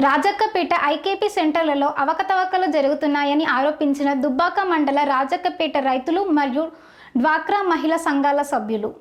Rajakkapet IKP సెంటర్లలో అవకతవకలు జరుగుతున్నాయని ఆరోపించిన దుబ్బాక మండల రాజక్కపేట రైతులు మరియు డ్వాక్రా మహిళా సంఘాల సభ్యులు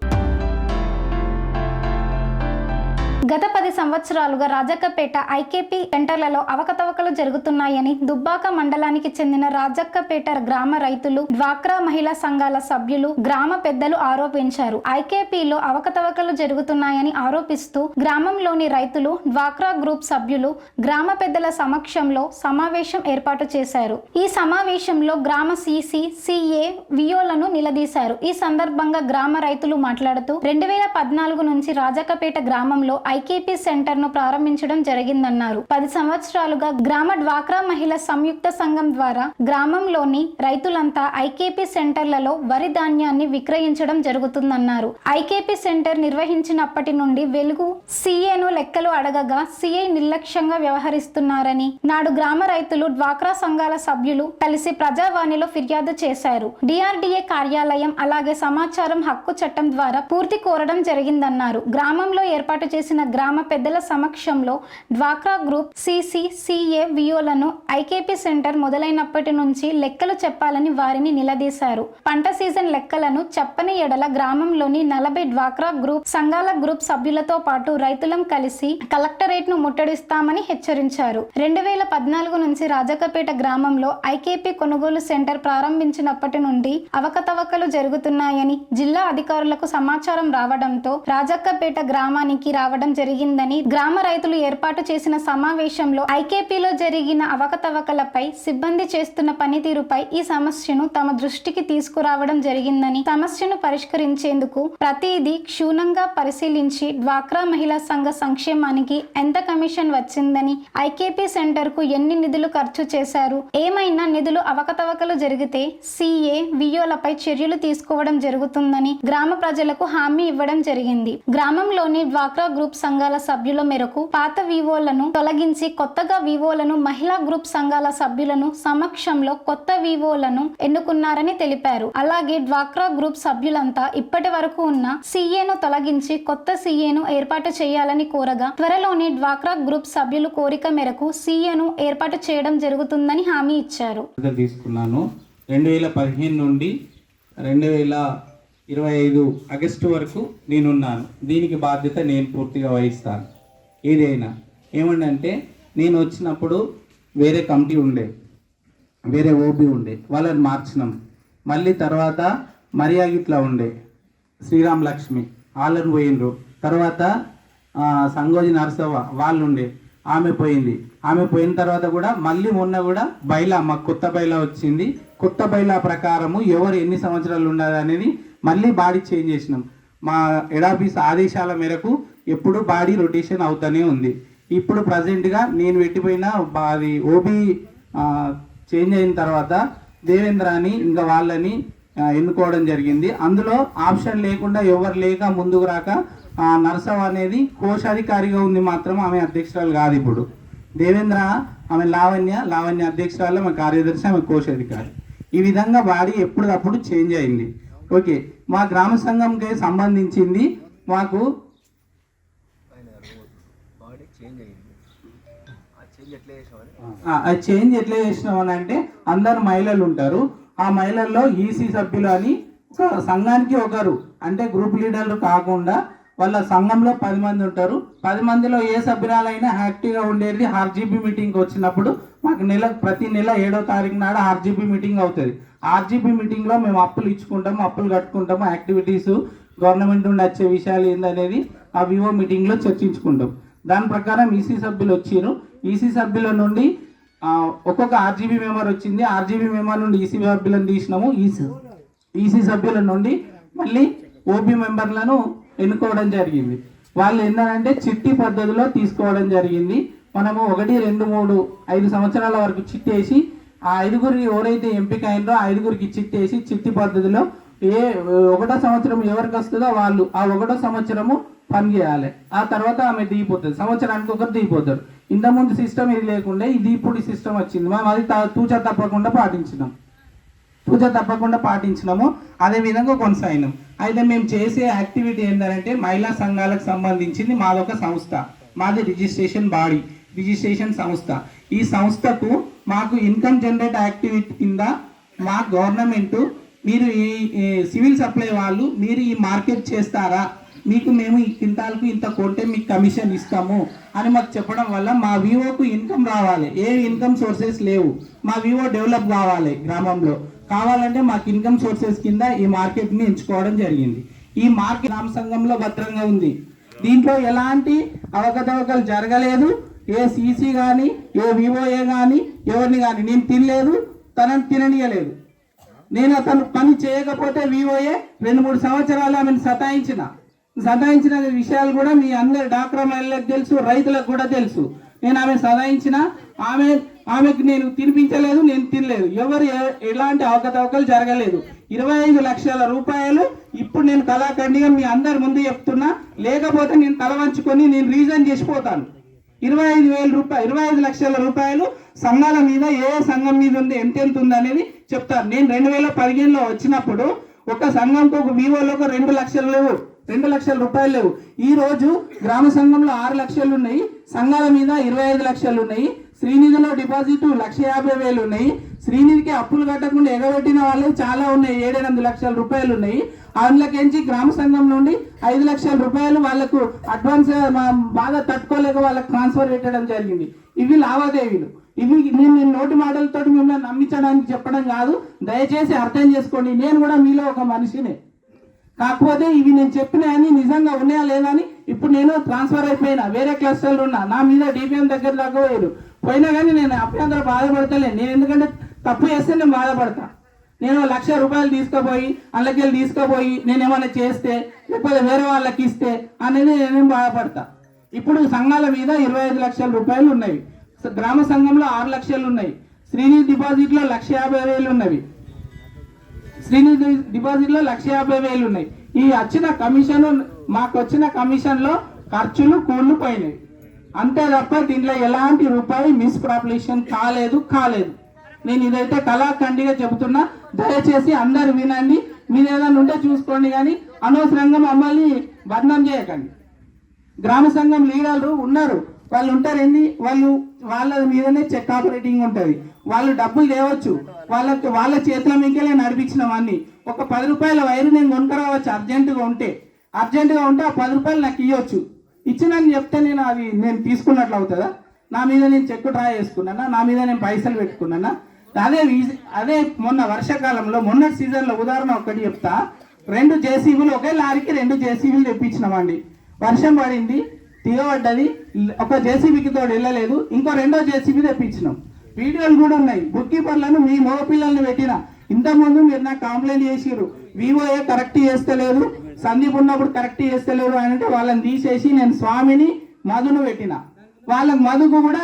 గత 10 సంవత్సరాలుగా రాజక్కపేట ఐకేపీ సెంటర్లలో అవకతవకలు జరుగుతున్నాయని దుబ్బాక మండలానికి చెందిన రాజక్కపేట గ్రామ రైతులు డ్వాక్రా మహిళా సంఘాల సభ్యులు గ్రామ పెద్దలు ఆరోపించారు. ఐకేపీలో అవకతవకలు జరుగుతున్నాయని ఆరోపిస్తూ గ్రామంలోని రైతులు డ్వాక్రా గ్రూప్ సభ్యులు గ్రామ పెద్దల సమక్షంలో సమావేశం ఏర్పాటు చేశారు. ఈ సమావేశంలో గ్రామ సిసి, సిఏ, విఓలను నిలదీశారు. ఈ సందర్భంగా గ్రామ రైతులు మాట్లాడుతూ 2014 నుంచి రాజక్కపేట గ్రామంలో ఐకేపీ సెంటర్ ను ప్రారంభించడం జరిగిందన్నారు. 10 సంవత్సరాలుగా గ్రామ డ్వాక్రా మహిళా సంయుక్త సంఘం ద్వారా గ్రామంలోని రైతులంతా ఐకేపీ సెంటర్లలో వరి ధాన్యాన్ని విక్రయించడం జరుగుతుందన్నారు. ఐకేపీ సెంటర్ నిర్వహించినప్పటి నుండి వెలుగు సిఏను లెక్కలు అడగగా సిఐ నిర్లక్ష్యంగా వ్యవహరిస్తున్నారని నాడు గ్రామ రైతులు డ్వాక్రా సంఘాల సభ్యులు కలిసి ప్రజావాణిలో ఫిర్యాదు చేశారు. డిఆర్డిఏ కార్యాలయం అలాగే సమాచారం హక్కు చట్టం ద్వారా పూర్తి కోరడం జరిగిందన్నారు. గ్రామంలో ఏర్పాటు చేసిన గ్రామ పెద్దల సమక్షంలో డ్వాక్రా గ్రూప్ సిసి, సిఏ, విఓలను ఐకేపీ సెంటర్ మొదలైనప్పటి నుంచి లెక్కలు చెప్పాలని వారిని నిలదీశారు. పంట సీజన్ లెక్కలను చెప్పని ఎడల గ్రామంలోని 40 డ్వాక్రా గ్రూప్ సంఘాల గ్రూప్ సభ్యులతో పాటు రైతులం కలిసి కలెక్టరేట్ ను ముట్టడిస్తామని హెచ్చరించారు. 2014 నుంచి రాజక్కపేట గ్రామంలో ఐకేపీ కొనుగోలు సెంటర్ ప్రారంభించినప్పటి నుండి అవకతవకలు జరుగుతున్నాయని జిల్లా అధికారులకు సమాచారం రావడంతో రాజక్కపేట గ్రామానికి రావడం జరిగిందని గ్రామ రైతులు ఏర్పాటు చేసిన సమావేశంలో ఐకేపీలో జరిగిన అవకతవకలపై సిబ్బంది చేస్తున్న పనితీరుపై ఈ సమస్యను తమ దృష్టికి తీసుకురావడం జరిగిందని సమస్యను పరిష్కరించేందుకు ప్రతిదీ క్షుణ్ణంగా పరిశీలించి డ్వాక్రా మహిళా సంఘ సంక్షేమానికి ఎంత కమిషన్ వచ్చిందని ఐకేపీ సెంటర్ కు ఎన్ని నిధులు ఖర్చు చేశారు, ఏమైనా నిధులు అవకతవకలు జరిగితే సిఏ, విఓలపై చర్యలు తీసుకోవడం జరుగుతుందని గ్రామ ప్రజలకు హామీ ఇవ్వడం జరిగింది. గ్రామంలోని డ్వాక్రా గ్రూప్ సంఘాల సభ్యుల మేరకు పాత వివోలను తొలగించి కొత్తగా వివోలను మహిళా గ్రూప్ సంఘాల సభ్యులను సమక్షంలో కొత్త వివోలను ఎన్నుకున్నారని తెలిపారు. అలాగే డ్వాక్రా గ్రూప్ సభ్యులంతా ఇప్పటి వరకు ఉన్న సిఏను తొలగించి కొత్త సిఏను ఏర్పాటు చేయాలని కోరగా త్వరలోనే డ్వాక్రా గ్రూప్ సభ్యులు కోరిక మేరకు సిఏను ఏర్పాటు చేయడం జరుగుతుందని హామీ ఇచ్చారు. 2015 నుండి 2025 ఆగస్టు వరకు నేనున్నాను. దీనికి బాధ్యత నేను పూర్తిగా వహిస్తాను. ఏదైనా ఏమంటే నేను వచ్చినప్పుడు వేరే కమిటీ ఉండే, వేరే ఓబీ ఉండే, వాళ్ళని మార్చినాం. మళ్ళీ తర్వాత మరియాగిట్లా ఉండే శ్రీరామ్ లక్ష్మి వాళ్ళని పోయినరు. తర్వాత సంగోజి నరసవ్వ వాళ్ళు ఉండే, ఆమె పోయింది. ఆమె పోయిన తర్వాత కూడా మళ్ళీ మొన్న కూడా బైలా, మాకు కొత్త బైలా వచ్చింది. కొత్త బైలా ప్రకారము ఎవరు ఎన్ని సంవత్సరాలు ఉండాలి అనేది మళ్ళీ బాడీ చేంజ్ చేసినాం. మా హెడ్ ఆఫీస్ ఆదేశాల మేరకు ఎప్పుడు బాడీ రొటేషన్ అవుతూనే ఉంది. ఇప్పుడు ప్రజెంట్గా నేను పెట్టిపోయిన అది ఓబీ చేంజ్ అయిన తర్వాత దేవేంద్రాని ఇంకా వాళ్ళని ఎన్నుకోవడం జరిగింది. అందులో ఆప్షన్ లేకుండా ఎవరు లేక ముందుకు రాక నరసవ్ అనేది కోశాధికారిగా ఉంది, మాత్రం ఆమె అధ్యక్షురాలు కాదు. ఇప్పుడు దేవేంద్ర, ఆమె లావణ్య అధ్యక్షురాలు, ఆమె కార్యదర్శి, ఆమె కోశాధికారి. ఈ విధంగా బాడీ ఎప్పటికప్పుడు చేంజ్ అయింది. ఓకే, మా గ్రామ సంఘంకి సంబంధించింది మాకు ఆ చేంజ్ ఎట్లా చేసినామని అంటే అందరు మహిళలు ఉంటారు. ఆ మహిళల్లో ఈసీ సభ్యులు అని ఒక సంఘానికి ఒకరు, అంటే గ్రూప్ లీడర్లు కాకుండా వాళ్ళ సంఘంలో 10 మంది ఉంటారు. 10 మందిలో ఏ సభ్యురాలైనా యాక్టివ్గా ఉండేది. ఆర్జీబీ మీటింగ్కి వచ్చినప్పుడు మాకు ప్రతి నెల 7వ తారీఖు నాడు ఆర్జీబీ మీటింగ్ అవుతుంది. ఆర్జీబీ మీటింగ్లో మేము అప్పులు ఇచ్చుకుంటాము, అప్పులు కట్టుకుంటాము, యాక్టివిటీస్ గవర్నమెంట్ నుండి వచ్చే విషయాలు ఏందనేది ఆ వివో మీటింగ్లో చర్చించుకుంటాం. దాని ప్రకారం ఈసీ సభ్యులు వచ్చారు. ఈసీ సభ్యుల నుండి ఒక్కొక్క ఆర్జీబీ మెంబర్ వచ్చింది. ఆర్జీబీ మెంబర్ నుండి ఈసీ సభ్యులను తీసినాము. ఈసీ సభ్యుల నుండి మళ్ళీ ఓబీ మెంబర్లను ఎన్నుకోవడం జరిగింది. వాళ్ళు ఏంటంటే చిట్టి పద్ధతిలో తీసుకోవడం జరిగింది. మనము 1, 2, 3, 5 సంవత్సరాల వరకు చిట్టేసి ఆ 5గురికి ఎవరైతే ఎంపిక అయినో ఆ 5గురికి చిట్టేసి చిట్టి పద్ధతిలో 1వ సంవత్సరం ఎవరికి వస్తుందో వాళ్ళు ఆ 1వ సంవత్సరము పని చేయాలి. ఆ తర్వాత ఆమె దిగిపోతుంది, సంవత్సరానికి ఒకరు దిగిపోతారు. ఇంతకుముందు సిస్టమ్ ఇది లేకుండా ఇది ఇప్పుడు సిస్టమ్ వచ్చింది. మేము అది తూచా తప్పకుండా పాటించినాము. అదేవిధంగా కొనసాగినాం. అయితే మేము చేసే యాక్టివిటీ ఏంటంటే మహిళా సంఘాలకు సంబంధించింది మాదొక సంస్థ, మాది రిజిస్ట్రేషన్ బాడీ. రిజిస్ట్రేషన్ సంస్థ. ఈ సంస్థకు మాకు ఇన్కమ్ జనరేట్ యాక్టివిటీ కింద మా గవర్నమెంట్ మీరు ఈ సివిల్ సప్లై వాళ్ళు మీరు ఈ మార్కెట్ చేస్తారా, మీకు మేము ఈ క్వింటాల్కు ఇంత కొంటే మీకు కమిషన్ ఇస్తాము అని మాకు చెప్పడం వల్ల మా వివోకు ఇన్కమ్ రావాలి. ఏ ఇన్కమ్ సోర్సెస్ లేవు, మా వివో డెవలప్ కావాలి. గ్రామంలో కావాలంటే మాకు ఇన్కమ్ సోర్సెస్ కింద ఈ మార్కెట్ని ఎంచుకోవడం జరిగింది. ఈ మార్కెట్ గ్రామ సంఘంలో భద్రంగా ఉంది. దీంట్లో ఎలాంటి అవకతవకలు జరగలేదు. ఏ సీసీ కానీ ఏ వివోఏ కానీ ఎవరిని కానీ నేను తినలేదు, తనని తిననీయలేదు. నేను అతను పని చేయకపోతే వివోఏ 2-3 సంవత్సరాలు ఆమెను సతాయించిన విషయాలు కూడా మీ అందరి డాక్రా మహిళలకు తెలుసు, రైతులకు కూడా తెలుసు. నేను ఆమె సతాయించిన ఆమెకు నేను తినిపించలేదు, నేను తినలేదు. ఎలాంటి అవకతవకలు జరగలేదు. 25 లక్షల రూపాయలు ఇప్పుడు నేను కళాఖండిగా మీ అందరి ముందు చెప్తున్నా. లేకపోతే నేను తల వంచుకొని నేను రీజన్ చేసిపోతాను. 25 లక్షల రూపాయలు సంఘాల మీద ఏ సంఘం మీద ఉంది, ఎంత ఉంది అనేది చెప్తారు. నేను 2015లో వచ్చినప్పుడు ఒక సంఘంతో ఒక వివోలో 2 లక్షలు లేవు, 2 లక్షల రూపాయలు లేవు. ఈ రోజు గ్రామ సంఘంలో 6 లక్షలు ఉన్నాయి, సంఘాల మీద 25 లక్షలు ఉన్నాయి. శ్రీనిధిలో డిపాజిట్ 1,50,000 ఉన్నాయి. శ్రీనిధికి అప్పులు కట్టకుండా ఎగబెట్టిన వాళ్ళు చాలా ఉన్నాయి, 7-8 లక్షల రూపాయలు ఉన్నాయి. అందులోకించి గ్రామ సంఘం నుండి 5 లక్షల రూపాయలు వాళ్ళకు అడ్వాన్స్ బాగా తట్టుకోలేక వాళ్ళకి ట్రాన్స్ఫర్ పెట్టడం జరిగింది. ఇవి లావాదేవీలు. ఇవి నేను నోటి మాటలతో మిమ్మల్ని నమ్మించడానికి చెప్పడం కాదు, దయచేసి అర్థం చేసుకోండి. నేను కూడా మీలో ఒక మనిషినే. కాకపోతే ఇవి నేను చెప్పినాయని నిజంగా ఉన్నాయా లేదా అని ఇప్పుడు నేను ట్రాన్స్ఫర్ అయిపోయినా, వేరే క్లస్టర్లు ఉన్నా, నా మీద డిపిఎం దగ్గర దాకా పోయినా కానీ నేను అభ్యంతరం బాధపడతలే. నేను ఎందుకంటే తప్పు చేస్తే నేను బాధపడతా. నేను 1,00,000 రూపాయలు తీసుకుపోయి నేను ఏమైనా చేస్తే లేకపోతే వేరే వాళ్ళకి ఇస్తే అనేది నేనేం బాధపడతా. ఇప్పుడు సంఘాల మీద 25 లక్షల రూపాయలు ఉన్నాయి, గ్రామ సంఘంలో 6 లక్షలు ఉన్నాయి, శ్రీనిధి డిపాజిట్లో 1,50,000 ఉన్నవి, శ్రీనిధి డిపాజిట్లో 1,50,000 ఉన్నాయి. ఈ వచ్చిన కమిషన్ మాకు వచ్చిన కమిషన్లో ఖర్చులు కూళ్ళు పోయినాయి అంతే తప్ప దీంట్లో ఎలాంటి రూపాయి మిస్ప్రాపలేషన్ కాలేదు. నేను ఇదైతే కళాఖండిగా చెబుతున్నా. దయచేసి అందరు వినండి. మీరు ఏదైనా ఉంటే చూసుకోండి, కానీ అనవసరంగా మమ్మల్ని బదనాం చేయకండి. గ్రామ సంఘం లీడర్లు ఉన్నారు, వాళ్ళు ఉంటారు ఏంది, వాళ్ళ మీదనే చెక్ ఆపరేటింగ్ ఉంటుంది. వాళ్ళు డబ్బులు తేవచ్చు, వాళ్ళ చేతుల మీకెళ్ళి నడిపించినాం అన్ని. ఒక 10 రూపాయల వైరు నేను కొనుక్కరావచ్చు అర్జెంటుగా ఉంటే ఆ 10 రూపాయలు నాకు ఇవ్వచ్చు. ఇచ్చినని చెప్తే నేను తీసుకున్నట్లు అవుతుందా? నా మీద నేను చెక్కు డ్రా చేసుకున్నానా, నా మీద నేను పైసలు పెట్టుకున్నానా? అదే మొన్న వర్షాకాలంలో మొన్న సీజన్లో ఉదాహరణ ఒకటి చెప్తా. 2 జేసీబీలు ఒకే లారీకి 2 జేసీబీలు తెప్పించినామండి. వర్షం పడింది, దిగబడ్డది, ఒక జేసీబీకి తోడు వెళ్ళలేదు, ఇంకో 2వ జేసీబీ తెప్పించినాం. వీడియోలు కూడా ఉన్నాయి. బుక్ కీపర్లను మీ మగ పిల్లల్ని పెట్టిన. ఇంతకుముందు మీరు నాకు కంప్లైంట్ చేసిరు, వివోఏ కరెక్ట్ చేస్తలేదు, సందీప్ ఉన్నప్పుడు కరెక్ట్ చేస్తలేరు అని అంటే వాళ్ళని తీసేసి నేను స్వామిని మధును పెట్టిన. వాళ్ళకి మధుకు కూడా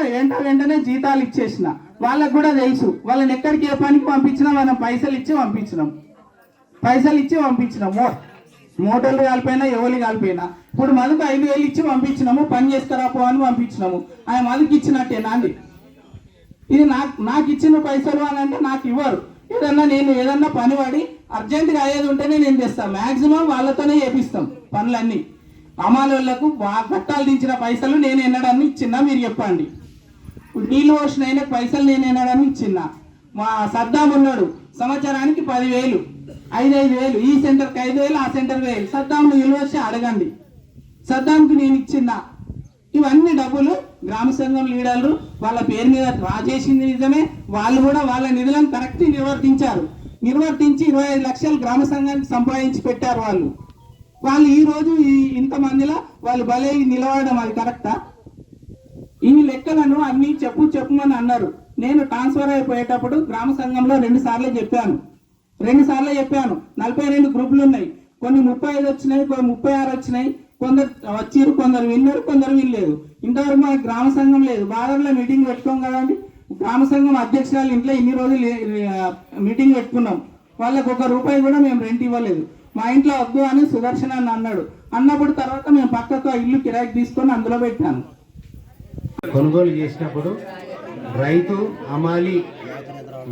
వెంటనే జీతాలు ఇచ్చేసిన. వాళ్ళకు కూడా తెలుసు వాళ్ళని ఎక్కడికి ఏ పనికి పంపించినా మనం పైసలు ఇచ్చి పంపించినాం. మోటార్లు కాలిపోయినా ఎవరు కాలిపోయినా ఇప్పుడు మధుకు 5,000 ఇచ్చి పంపించినాము, పని చేసుకురాపో అని పంపించినాము. ఆయన మధుకి ఇచ్చినట్టేనా అండి? ఇది నాకు ఇచ్చిన పైసలు అని అంటే నాకు ఇవ్వరు. నేను ఏదన్నా పని పడి అర్జెంటుగా అయ్యేది ఉంటేనే నేను చేస్తాను. మ్యాక్సిమం వాళ్ళతోనే చేపిస్తాం పనులన్నీ. అమాలోళ్లకు గట్టాలు దించిన పైసలు నేను ఎన్నడాన్ని ఇచ్చినా మీరు చెప్పండి. నీళ్ళు పోసిన అయిన పైసలు నేను ఎన్నడాన్ని ఇచ్చినా. మా సద్దాం ఉన్నాడు, సంవత్సరానికి 10,000, 5,000, ఈ సెంటర్కి 5,000, ఆ సెంటర్కి 1,000. సద్దాంను నీళ్ళు వచ్చి అడగండి, సద్దాంకి నేను ఇచ్చినా. ఇవన్నీ డబ్బులు గ్రామ సంఘం లీడర్లు వాళ్ళ పేరు మీద డ్రా చేసింది నిజమే. వాళ్ళు కూడా వాళ్ళ నిధులను కరెక్ట్ నిర్వర్తించి 25 లక్షలు గ్రామ సంఘానికి సంపాదించి పెట్టారు. వాళ్ళు ఈ రోజు ఇంతమందిలో వాళ్ళు భలే నిలవడం అది కరెక్టా? ఈ లెక్కలను అన్ని చెప్పుమని అన్నారు. నేను ట్రాన్స్ఫర్ అయిపోయేటప్పుడు గ్రామ సంఘంలో 2 సార్లు చెప్పాను. 42 గ్రూపులు ఉన్నాయి. కొన్ని 35 వచ్చినాయి, కొన్ని 36 వచ్చినాయి. కొందరు వచ్చిరు, కొందరు విన్నారు, కొందరు వినలేదు. ఇంతవరకు మనకి గ్రామ సంఘం లేదు. బాధల్లో మీటింగ్ పెట్టుకోం కదండి. గ్రామ సంఘం అధ్యక్షురాలు ఇంట్లో ఇన్ని రోజులు మీటింగ్ పెట్టుకున్నాం. వాళ్ళకి 1 రూపాయి కూడా మేము రెంట్ ఇవ్వలేదు. మా ఇంట్లో వద్దు అని సుదర్శన్ అన్నప్పుడు తర్వాత మేము పక్కకు ఇల్లు కిరాయికి తీసుకొని అందులో పెట్టాను. కొనుగోలు చేసినప్పుడు రైతు అమాలి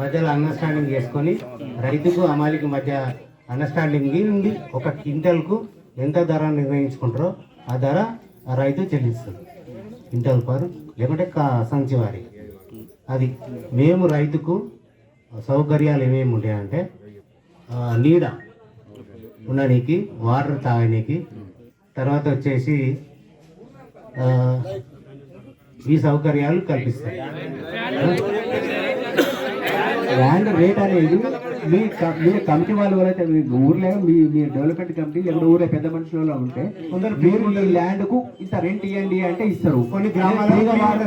మధ్యలో అండర్స్టాండింగ్ చేసుకొని రైతుకు అమాలికి మధ్య అండర్స్టాండింగ్ నుండి ఒక క్వింటల్కు ఎంత ధర నిర్ణయించుకుంటారో ఆ ధర రైతు చెల్లిస్తుంది. క్వింటల్ పర్ లేకుంటే సంచివారి. అది మేము రైతుకు సౌకర్యాలు ఏమేమి ఉంటాయంటే నీడ ఉండడానికి, వాటర్ తాగడానికి, తర్వాత వచ్చేసి ఈ సౌకర్యాలు కల్పిస్తాయి. ల్యాండ్ రేట్ అనేది మీ కమిటీ వాళ్ళు ఎవరైతే ఊర్లో మీ డెవలప్మెంట్ కమిటీ ఎక్కడ ఊరే పెద్ద మనుషులలో ఉంటే కొందరు మీరు ఈ ల్యాండ్ కు ఇంత రెంట్ ఇవ్వండి అంటే ఇస్తారు. కొన్ని గ్రామాల్లో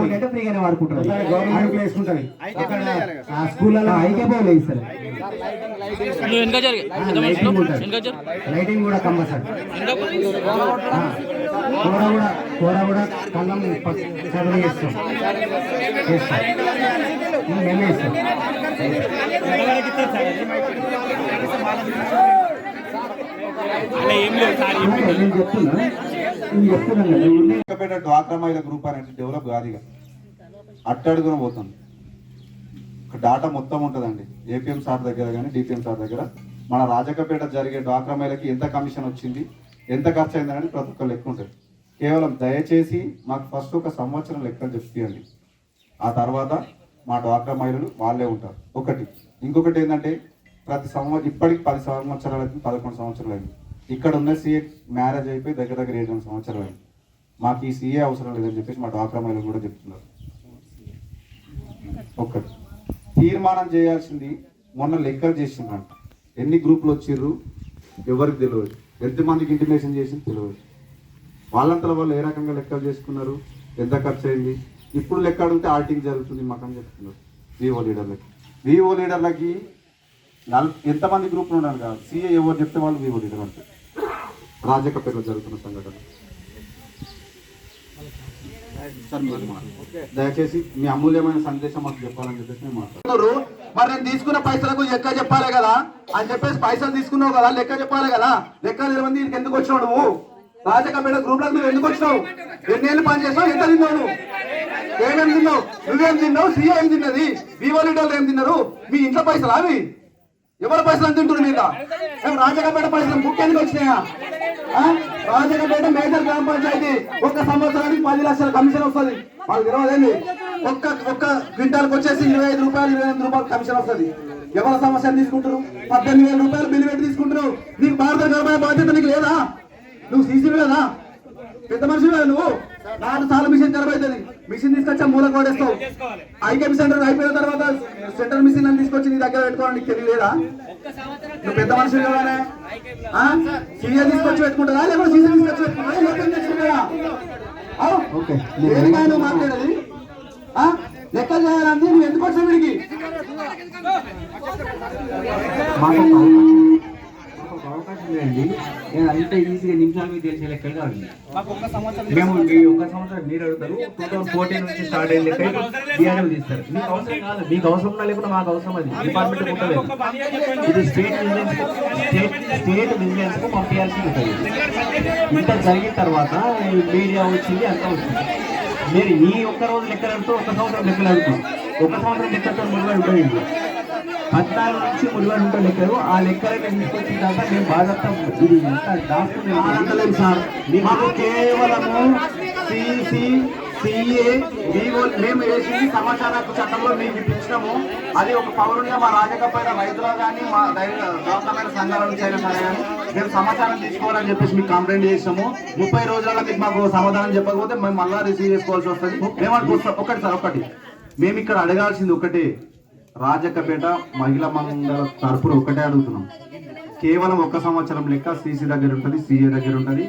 అంటే ఫ్రీగానే వాడుకుంటారు. గవర్నమెంట్ వేసుకుంటుంది. అక్కడ ఆ స్కూళ్ళలో ఐకేపోలే ఇస్తారు. లైటింగ్ కూడా కంపల్సరీ. కూర కూడా కన్నం చదువు చేస్తాం. మేమే ఇస్తాం. రాజకపేట డ్వాక్రా మహిళా గ్రూప్ అనేది డెవలప్ కాదు, ఇక అట్టడుగున పోతుంది. ఒక డాటా మొత్తం ఉంటుందండి ఏపీఎం సార్ దగ్గర కానీ డిపిఎం సార్ దగ్గర. మన రాజకపేట జరిగే డ్వాక్రా మహిళకి ఎంత కమిషన్ వచ్చింది, ఎంత ఖర్చు అయిందని ప్రతి ఒక్క లెక్క ఉంటుంది. కేవలం దయచేసి మాకు ఫస్ట్ ఒక సంవత్సరం లెక్కలు చెప్పియండి, ఆ తర్వాత మా డ్వాక్రా మహిళలు వాళ్ళే ఉంటారు. ఒకటి. ఇంకొకటి ఏంటంటే ప్రతి సంవత్సరం ఇప్పటికి 10 సంవత్సరాలు అయింది, 11 సంవత్సరాలు అయింది. ఇక్కడ ఉన్న సీఏ మ్యారేజ్ అయిపోయి దగ్గర 7 సంవత్సరాలు అయింది. మాకు ఈ సీఏ అవసరం లేదని చెప్పేసి మా డ్వాక్రా మహిళలు కూడా చెప్తున్నారు. ఒక్కటి తీర్మానం చేయాల్సింది మొన్న లెక్కలు చేసిండ్రంట. ఎన్ని గ్రూపులు వచ్చిర్రు ఎవరికి తెలియదు, ఎంతమందికి ఇంటిమేషన్ చేసింది తెలియదు. వాళ్ళంతలో వాళ్ళు ఏ రకంగా లెక్కలు చేసుకున్నారు, ఎంత ఖర్చు అయింది. ఇప్పుడు లెక్క అడిగితే ఆర్టింగ్ జరుగుతుంది మాకని చెప్తున్నారు. వివో లీడర్లకి ఎంతమంది గ్రూపులు ఉండాలి కాదు, సీఏ ఎవరు చెప్తే వాళ్ళు వివో లీడర్ అంటే. రాజకపేటలో జరుగుతున్న సంఘటన దయచేసి మీ అమూల్యమైన సందేశం మాకు చెప్పాలని చెప్పేసి మేము మాట్లాడుతున్నారు. మరి నేను తీసుకున్న పైసలకు లెక్క చెప్పాలి కదా అని చెప్పేసి పైసలు తీసుకున్నావు కదా, లెక్క చెప్పాలి కదా. లెక్క తెలియదు నీకు ఎందుకు వచ్చినావు నువ్వు? రాజకపేట గ్రూప్ లకు నువ్వు ఎందుకు వచ్చినావు? ఎన్నేళ్ళు పని చేస్తావు? ఎంత తిన్నావు నువ్వు? ఏమేమి తిన్నావు? నువ్వేం తిన్నావు? సీఏ ఏం తిన్నది? వివో లీడర్లు ఏం తిన్నారు? మీ ఇంట్లో పైసలు అవి ఎవరి పైసలు అని తింటున్నారు మీద? రాజకపేట పైసలు బుక్ ఎందుకు వచ్చినాయా? రాజకపేట మేజర్ గ్రామ పంచాయతీ ఒక్క సంవత్సరానికి 10 లక్షల కమిషన్ వస్తుంది. మాకు తెలియదేంది? ఒక్క క్వింటాల్కి వచ్చేసి 25 రూపాయలు 28 రూపాయలు కమిషన్ వస్తుంది. ఎవరి సమస్యలు తీసుకుంటారు? 18,000 రూపాయలు బిల్లు పెట్టి తీసుకుంటారు. నీకు భారత గర్భాయ బాధ్యత నీకు లేదా? నువ్వు సీసీ లేదా? పెద్ద మనిషి నువ్వు. 4 సార్లు మిషన్ ఖరాబ్ అవుతుంది. మిషన్ తీసుకొచ్చా మూల కొడేస్తావు. ఐకేపీ సెంటర్ అయిపోయిన తర్వాత సెంటర్ మిషన్ అని తీసుకొచ్చి నీ దగ్గర పెట్టుకోవడానికి నీకు తెలియలేదా? నువ్వు పెద్ద మనిషి కదా. సీఏ తీసుకొచ్చి పెట్టుకుంటారా లేకపోతే సీసీ తీసుకొచ్చి పెట్టుకుంటారా? దేనికైనా నువ్వు మాట్లాడేది లెక్కలు చేయాలంటే నువ్వు ఎందుకు వచ్చావు వీడికి? అవకాశం లేదండి. నేను అంత ఈజీగా నిమిషాల మీద తెలిసే లెక్కలు కాదు. మేము ఒక సంవత్సరం మీరు అడుగుతారు 2014 నుంచి స్టార్ట్ అయిన లెక్క డిఆర్ఎం తీస్తారు. మీకు అవసరం కాదు, మీకు అవసరం ఉన్నా లేకుండా మాకు అవసరం. అది డిపార్ట్మెంట్ ఉండలేదు. ఇది స్టేట్ విజిలెన్స్ కు పంపించాల్సి ఉంటుంది. ఇంత జరిగిన తర్వాత మీడియా వచ్చింది, అంతా వచ్చింది. మీరు ఈ ఒక్క రోజు లెక్కలు అడుగుతూ 1 సంవత్సరం లెక్కలు అడుగుతాం. 1 సంవత్సరం లెక్కలతో ముడిపడి ఉంటుంది. 14 నుంచి ముడిపడి ఉంటుంది లెక్కలు. ఆ లెక్కలకి తీసుకొచ్చిన తర్వాత మేము బాధ్యత ఇది దాస్తలేదు సార్. మాకు కేవలము సిసి సిఏ మేము వేసింది సమాచార హక్కు చట్టంలో మేము ఇప్పించినాము. అది ఒక పౌరునిగా మా రాజకపైన రైతులు కానీ మా గవర్నమెంట్ సంఘాల నుంచి అయినా సరే కానీ మేము సమాచారం తీసుకోవాలని చెప్పేసి మీకు కంప్లైంట్ చేసాము. 30 రోజులలో మీకు మాకు సమాధానం చెప్పకపోతే మేము మళ్ళీ రిసీవ్ చేసుకోవాల్సి వస్తుంది. మేమంటున్నాం ఒకటి సార్, ఒకటి మేము ఇక్కడ అడగాల్సింది ఒకటే. రాజకపేట మహిళా మండల తరపున ఒకటే అడుగుతున్నాం. కేవలం 1 సంవత్సరం లెక్క సీసీ దగ్గర ఉంటుంది, సీఏ దగ్గర ఉంటుంది,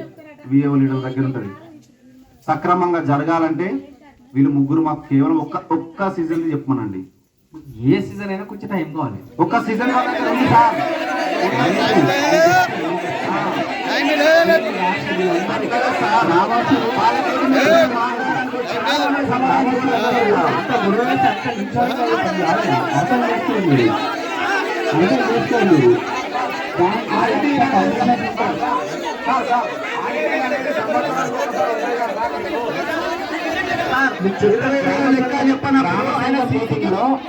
విఏఓ లీడర్ దగ్గర ఉంటుంది. సక్రమంగా జరగాలంటే వీళ్ళు ముగ్గురు మాకు కేవలం ఒక్క సీజన్ చెప్పమనండి. ఏ సీజన్ అయినా కొంచెం టైం కావాలి. ఒక్క సీజన్ సార్.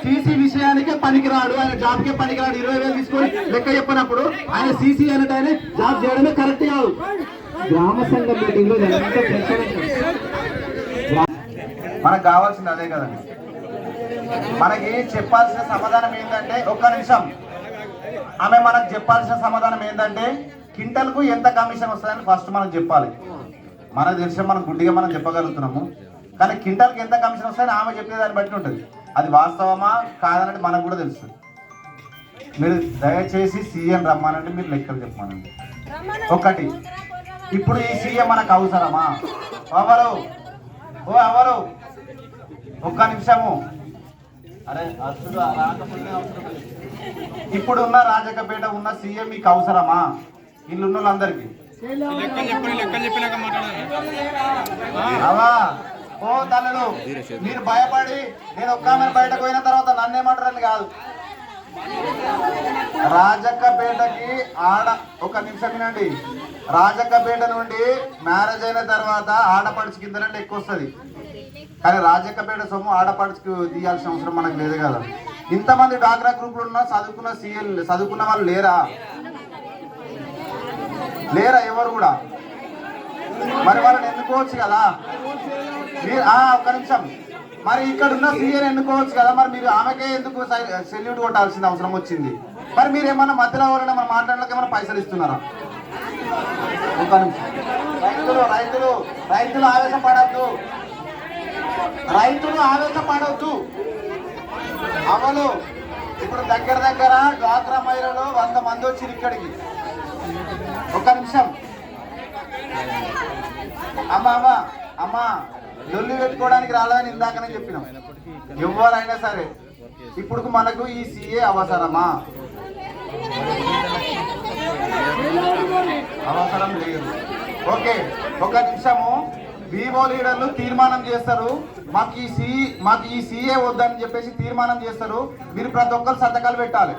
సీసీ విషయానికే పనికిరాడు, ఆయన జాబ్ కే పనికిరాడు. 20,000 తీసుకొని లెక్క చెప్పినప్పుడు ఆయన సీసీ అన్నట్టు ఆయన జాబ్ చేయడమే కరెక్ట్ కాదు. గ్రామ సంఘ మీటింగ్ లో మనకు కావాల్సింది అదే కదండి. మనకి చెప్పాల్సిన సమాధానం ఏంటంటే, ఒక్క నిమిషం, ఆమె మనకు చెప్పాల్సిన సమాధానం ఏంటంటే క్వింటల్కు ఎంత కమిషన్ వస్తుందని ఫస్ట్ మనం చెప్పాలి. మనకు తెలిసిన మనం గుడ్డిగా మనం చెప్పగలుగుతున్నాము, కానీ క్వింటల్కి ఎంత కమిషన్ వస్తుందని ఆమె చెప్పేదాన్ని బట్టి ఉంటుంది. అది వాస్తవమా కాదన్నది మనకు కూడా తెలుస్తుంది. మీరు దయచేసి సీఎం రమ్మానండి, మీరు లెక్కలు చెప్పమానండి. ఒకటి, ఇప్పుడు ఈ సీఎం మనకు అవసరమా? ఎవరు ఒక్క నిమిషము, అరే అసలు రాకపోతే అవసరం లేదు. ఇప్పుడున్న రాజకపేట ఉన్న సీఎం మీకు అవసరమా? ఇల్లున్న వాళ్ళందరికీ అవా ఓ తల్లులు, మీరు భయపడి నేను ఒక్క ఆమె బయటకు పోయిన తర్వాత నన్నేమంటారని కాదు. రాజక్కపేటకి ఒక నిమిషం వినండి, రాజక్కపేట నుండి మ్యారేజ్ అయిన తర్వాత ఆడపడుచు కిందనంటే ఎక్కువ వస్తుంది, కానీ రాజక్కపేట సొమ్ము ఆడపడుచుకు తీయాల్సిన అవసరం మనకు లేదు కదా. ఇంతమంది డాక్రా గ్రూపులు ఉన్నా చదువుకున్న వాళ్ళు లేరా ఎవరు కూడా? మరి వాళ్ళని ఎన్నుకోవచ్చు కదా మీరు. ఒక్క నిమిషం, మరి ఇక్కడ ఉన్న సీఎం ఎన్నుకోవచ్చు కదా, మరి మీరు ఆమెకే ఎందుకు సెల్యూట్ కొట్టాల్సిన అవసరం వచ్చింది? మరి మీరు ఏమన్నా మధ్యలో ఎవరైనా మన మాట్లాడడానికి ఏమైనా పైసలు ఇస్తున్నారా? ఒక్క నిమిషం, రైతులు ఆవేశపడద్దు, అవలు ఇప్పుడు దగ్గర డ్వాక్రా మహిళలు 100 మంది వచ్చింది ఇక్కడికి. ఒక్క నిమిషం, అమ్మా లొల్లి పెట్టుకోవడానికి రాలేదని ఇందాకనే చెప్పినాం. ఎవరైనా సరే ఇప్పుడు మనకు ఈ సీఏ అవసరమా? అవసరం లేదు. ఓకే, ఒక నిమిషము, వివో లీడర్లు తీర్మానం చేస్తారు, మాకు ఈ సీఏ వద్దని చెప్పేసి తీర్మానం చేస్తారు. మీరు ప్రతి ఒక్కరు సంతకాలు పెట్టాలి.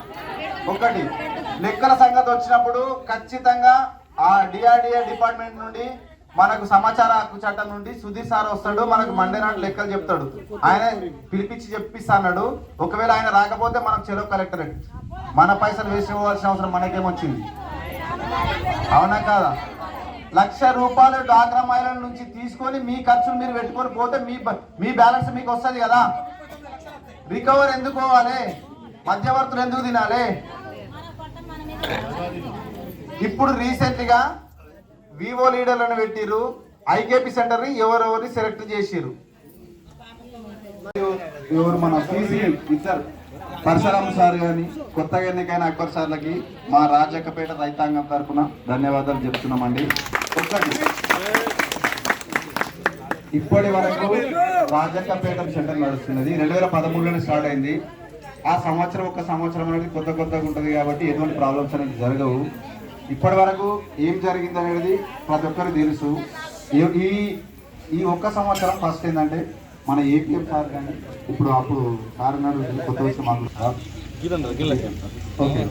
ఒకటి, లెక్కల సంగతి వచ్చినప్పుడు ఖచ్చితంగా ఆ డిఆర్డిఏ డిపార్ట్మెంట్ నుండి మనకు సమాచార హక్కు చట్టం నుండి సుధీర్ సార్ వస్తాడు, మనకు మండే నాడు లెక్కలు చెప్తాడు. ఆయన పిలిపించి చెప్పిస్తాడు. ఒకవేళ ఆయన రాకపోతే మనకు చెలో కలెక్టరేట్, మన పైసలు వేసి ఇవ్వాల్సిన అవసరం మనకేమొచ్చింది? అవునా కాదా? 1,00,000 రూపాయలు డ్వాక్రా మహిళల నుంచి తీసుకొని మీ ఖర్చులు మీరు పెట్టుకొని పోతే మీ బ్యాలెన్స్ మీకు వస్తుంది కదా. రికవర్ ఎందుకు పోవాలి? మధ్యవర్తులు ఎందుకు తినాలి? ఇప్పుడు రీసెంట్గా వివో లీడర్లను పెట్టిరు, ఐకేపీ సెంటర్ని ఎవరెవరిని సెలెక్ట్ చేసిరు. ఎవరు మన పీసీ ఇద్దరు పరశురామ్ సార్ కానీ కొత్తగా ఎన్నికైన అక్బర్ సార్లకి మా రాజక్కపేట రైతాంగం తరఫున ధన్యవాదాలు చెప్తున్నామండి. ఇప్పటి వరకు రాజక్కపేట సెంటర్ నడుస్తున్నది 2013లోనే స్టార్ట్ అయింది. ఆ సంవత్సరం అనేది కొత్తగా ఉంటుంది కాబట్టి ఎటువంటి ప్రాబ్లమ్స్ అనేది జరగవు. ఇప్పటి వరకు ఏం జరిగింది అనేది ప్రతి ఒక్కరికి తెలుసు. ఈ ఒక్క సంవత్సరం ఫస్ట్ ఏంటంటే మన ఏపీఎం సార్ కానీ అప్పుడు సార్ గారు కొత్త విషయం ఓకే.